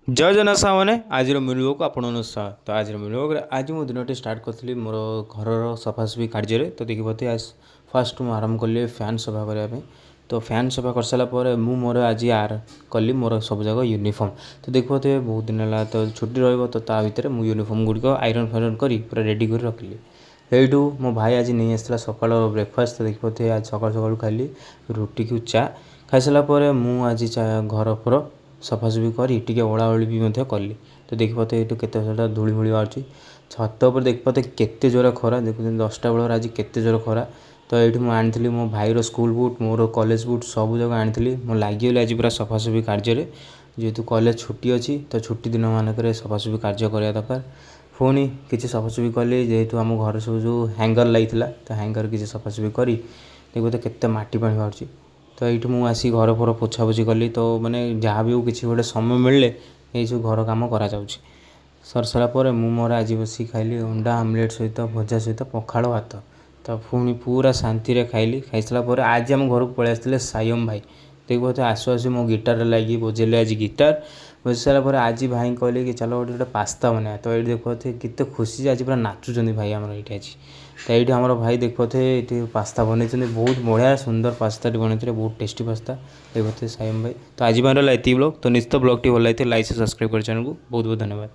जय जगन्नाथ सामने आज मिलव को आपण तो आज मिलव आज मो दिन स्टार्ट करी मोर घर सफासफी कार्य तो देखिए बोते आज फास्ट मुझे आरंभ कली फैन सफा करने तो फैन सफा कर सारापर मोर आज कली मोर सब जगह यूनिफॉर्म तो देखिए बहुत दिन है तो छुट्टी रो भितर मुझे यूनिफॉर्म गुड़िक आयरन फायरन कर पूरा रेडी कर रखिली यू मो भाई आज नहीं आसला सकाल ब्रेकफास्ट तो देखिए आज सकाल सकाल खाली रुटी को चा खाई सारापर मुझे घर पर सफासफी करी टी ओलाओली भी कली तो देखिए ये केत धूली बाहर छत पर देखिए केते जोर खरा देखते 10टा बेल आज केते जोर खरा तो ये मुझे आनी मो भाईर स्कूल बुट मोर कॉलेज बुट सब जगह आनी मो लगिगली आज पूरा सफासफी कार्य जेहेतु कॉलेज छुट्टी अच्छी तो छुट्टी दिन मानक सफासफी कार्य करवा दरकार पुणी किसी सफासफी कली जेहेतु आम घर सब जो हैंगर लगी तो हैंगर किसी सफासफी करी देखो तो केते माटी पानी बाहर तो ये मुझे आसी घर फर पोछापोछि कली तो मैंने जहाँ भी किसी गोटे समय मिले ये सब घर कम कर सर सारापर मोर आज बस खाइली अंडा आमलेट सहित भजा सहित पखाड़ भात तो पुणी पूरा शांति खाइली खाई सारापर आज आम घर को पलि आसते सायम भाई देखो आसु आसु मो गिटार लगी बजेले आज गिटार बजे सारापर आज भाई कहले कि चलो गोटे पास्ता बना तो ये देखो केते खुशी आज पूरा नाचुं भाई आमर ये आज तो ये आम भाई देखते ये पास्ता बनई बहुत बढ़िया सुंदर पास्ता बनते बहुत टेस्टी पास्ता देखते सायम भाई तो आज रहा ये ब्लॉग तो निश्चित ब्लॉग टी भल लगी लाइक से सब्सक्राइब कर चैनल को बहुत बहुत धन्यवाद।